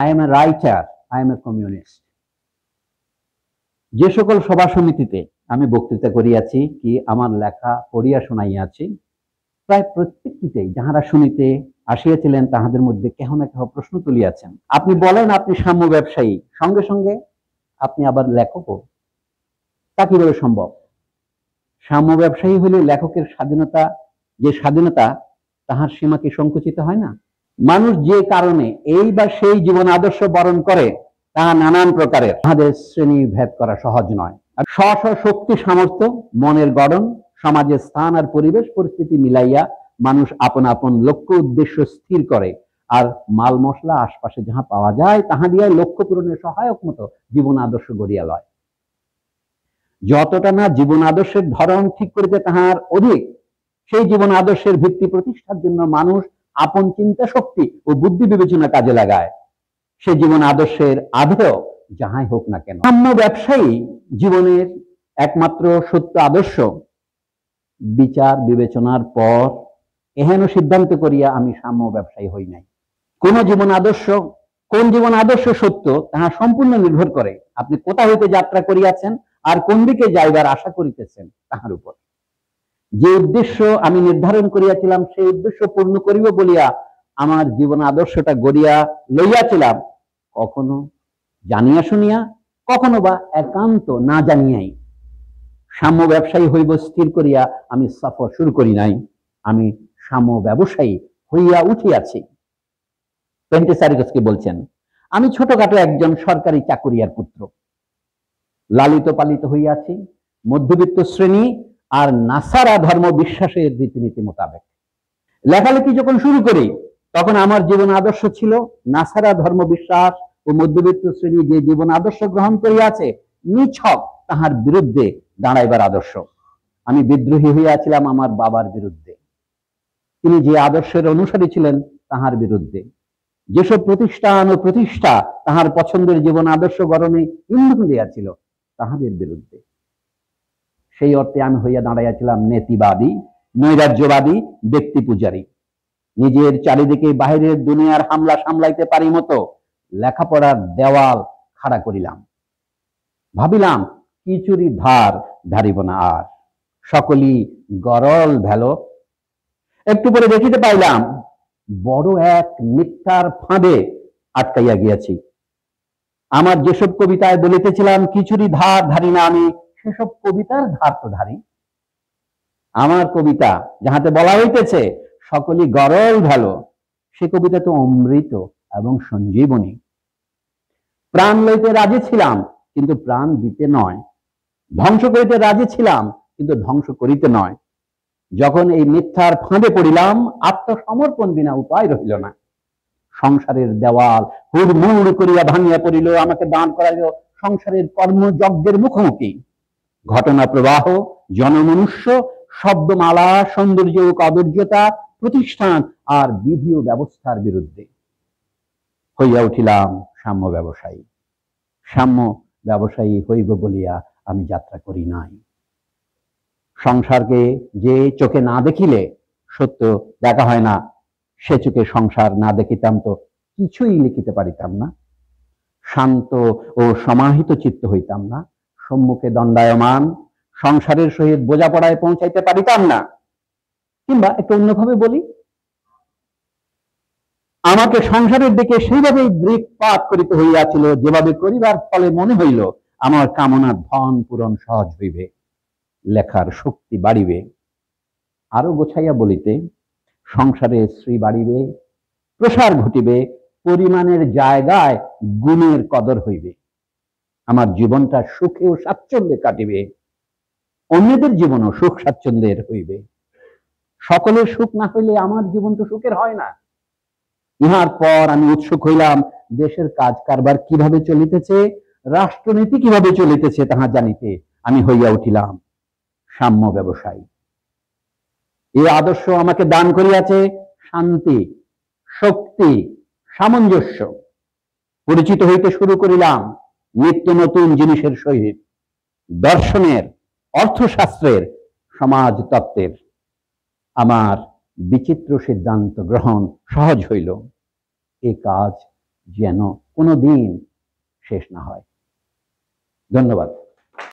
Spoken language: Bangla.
I M a writer, I M A communist. যে সকল সভা সমিতিতে আমি বক্তৃতা করিয়াছি কি আমার লেখা পড়িয়া শোনাইয়াছি, প্রায় প্রত্যেকটিতেই যাহারা শুনিতে আসিয়াছিলেন তাহাদের মধ্যে কেহ না কেহ প্রশ্ন তুলিয়াছেন। আপনি বলেন আপনি সাম্য ব্যবসায়ী, সঙ্গে সঙ্গে আপনি আবার লেখকও, তা কিভাবে সম্ভব? সাম্য ব্যবসায়ী হলে লেখকের স্বাধীনতা, যে স্বাধীনতা, তাহার সীমা কি সংকুচিত হয় না? মানুষ যে কারণে এই বা সেই জীবন আদর্শ বরণ করে তাহা নানান প্রকারের, তাহাদের শ্রেণী ভেদ করা সহজ নয়। আর স্ব স্ব শক্তি সামর্থ্য, মনের গড়ন, সমাজের স্থান আর পরিবেশ পরিস্থিতি মিলাইয়া মানুষ আপন আপন লক্ষ্য উদ্দেশ্য স্থির করে, আর মাল মশলা আশপাশে যাহা পাওয়া যায় তাহা দিয়ে লক্ষ্য পূরণের সহায়ক মতো জীবন আদর্শ গড়িয়া লয়। যতটা না জীবন আদর্শের ধরন ঠিক করিতে তাহার অধিক, সেই জীবন আদর্শের ভিত্তি প্রতিষ্ঠার জন্য মানুষ আপন চিন্তা শক্তি ও বুদ্ধি বিবেচনা কাজে লাগায়। সে জীবন আদর্শের আধেয় যাহাই হোক না কেন। সাম্য ব্যবসায়ী জীবনের একমাত্র সত্য আদর্শ বিচার বিবেচনার পর এহেন সিদ্ধান্ত করিয়া আমি সাম্য ব্যবসায়ী হই নাই। কোন জীবন আদর্শ সত্য তাহা সম্পূর্ণ নির্ভর করে আপনি কোথা হইতে যাত্রা করিয়াছেন আর কোন দিকে যাইবার আশা করিতেছেন তাহার উপর। যে উদ্দেশ্য আমি নির্ধারণ করিয়াছিলাম সেই উদ্দেশ্য পূর্ণ করিব বলিয়া আমার জীবন আদর্শটা গড়িয়া লইয়াছিলাম, কখনো জানিয়া শুনিয়া, কখনো বা একান্ত না জানিয়াই সাম্য ব্যবসায়ী হইব স্থির করিয়া আমি সফর শুরু করি নাই। আমি সাম্য ব্যবসায়ী হইয়া উঠিয়াছি। পেন্টেসারিকসকে বলছেন, আমি ছোটখাটো একজন সরকারি চাকুরিয়ার পুত্র, লালিত পালিত হইয়াছি মধ্যবিত্ত শ্রেণী আর নাসারা ধর্ম বিশ্বাসের রীতিনীতি মোতাবেক। লেখালেখি যখন শুরু করি তখন আমার জীবন আদর্শ ছিল নাসারা ধর্ম বিশ্বাস ও মধ্যবিত্ত শ্রেণী যে জীবন আদর্শ গ্রহণ করিয়াছে নিছক তাহার বিরুদ্ধে দাঁড়াইবার আদর্শ। আমি বিদ্রোহী হইয়াছিলাম আমার বাবার বিরুদ্ধে। তিনি যে আদর্শের অনুসারী ছিলেন তাহার বিরুদ্ধে। যেসব প্রতিষ্ঠান ও প্রতিষ্ঠা তাহার পছন্দের জীবন আদর্শ গড়নে ইন্ধন দিয়াছিল তাহাদের বিরুদ্ধে। সেই অর্থে আমি হইয়া দাঁড়াইয়াছিলাম নেতিবাদী, নৈরাজ্যবাদী, ব্যক্তি পূজারী। নিজের চারিদিকে বাহিরের দুনিয়ার হামলা সামলাইতে পারি মতো লেখাপড়ার দেওয়াল খাড়া করিলাম। ভাবিলাম কিছুরই ধার ধারিব না আর, সকলই গরল ভেলো। একটু পরে দেখিতে পাইলাম বড় এক মিথ্যার ফাঁদে আটকাইয়া গিয়াছি। আমার যেসব কবিতায় বলিতেছিলাম কিছুরই ধার ধারি না আমি, সেসব কবিতার ধার তো ধারি। আমার কবিতা যাহাতে বলা হইতেছে সকলই গরল ভালো, সে কবিতা তো অমৃত এবং সঞ্জীবনী। প্রাণ লইতে রাজি ছিলাম কিন্তু প্রাণ দিতে নয়, ধ্বংস করিতে রাজি ছিলাম কিন্তু ধ্বংস করিতে নয়। যখন এই মিথ্যার ফাঁদে পড়িলাম আত্মসমর্পণ বিনা উপায় রহিল না। সংসারের দেওয়াল হুড়মুড় করিয়া ভাঙিয়া পড়িল, আমাকে দাঁড় করাইল সংসারের কর্মযজ্ঞের মুখোমুখি। ঘটনা প্রবাহ, জনমনুষ্য, শব্দমালা, সৌন্দর্য ও কদর্যতা, প্রতিষ্ঠান আর বিধি ও ব্যবস্থার বিরুদ্ধে হইয়া উঠিলাম সাম্য ব্যবসায়ী। সাম্য ব্যবসায়ী হইব বলিয়া আমি যাত্রা করি নাই। সংসারকে যে চোখে না দেখিলে সত্য দেখা হয় না, সে চোখে সংসার না দেখিতাম তো কিছুই লিখিতে পারিতাম না। শান্ত ও সমাহিত চিত্ত হইতাম না, সম্মুখে দণ্ডায়মান সংসারের সহিত বোঝাপড়ায় পৌঁছাইতে পারিতাম না। কিংবা একটু অন্যভাবে বলি, আমাকে সংসারের দিকে সেইভাবেই দৃকপাত করিতে হইয়াছিল যেভাবে করিবার ফলে মনে হইল আমার কামনার ধন পূরণ সহজ হইবে, লেখার শক্তি বাড়িবে। আরো গোছাইয়া বলিতে, সংসারে শ্রী বাড়িবে, প্রসার ঘটিবে, পরিমাণের জায়গায় গুণের কদর হইবে। আমার জীবনটা সুখে ও স্বাচ্ছন্দ্যে কাটিবে, অন্যদের জীবনও সুখ স্বাচ্ছন্দ্যের হইবে। সকলের সুখ না হইলে আমার জীবন তো সুখের হয় না। ইহার পর আমি উৎসুক হইলাম দেশের কাজ কারবার কিভাবে চলিতেছে, রাষ্ট্রনীতি কিভাবে চলিতেছে তাহা জানিতে। আমি হইয়া উঠিলাম সাম্য ব্যবসায়ী। এই আদর্শ আমাকে দান করিয়াছে শান্তি, শক্তি, সামঞ্জস্য। পরিচিত হইতে শুরু করিলাম নিত্য নতুন জিনিসের সহিত, দর্শনের, অর্থশাস্ত্রের, সমাজ তত্ত্বের। আমার বিচিত্র সিদ্ধান্ত গ্রহণ সহজ হইল। এ কাজ যেন কোনোদিন শেষ না হয়। ধন্যবাদ।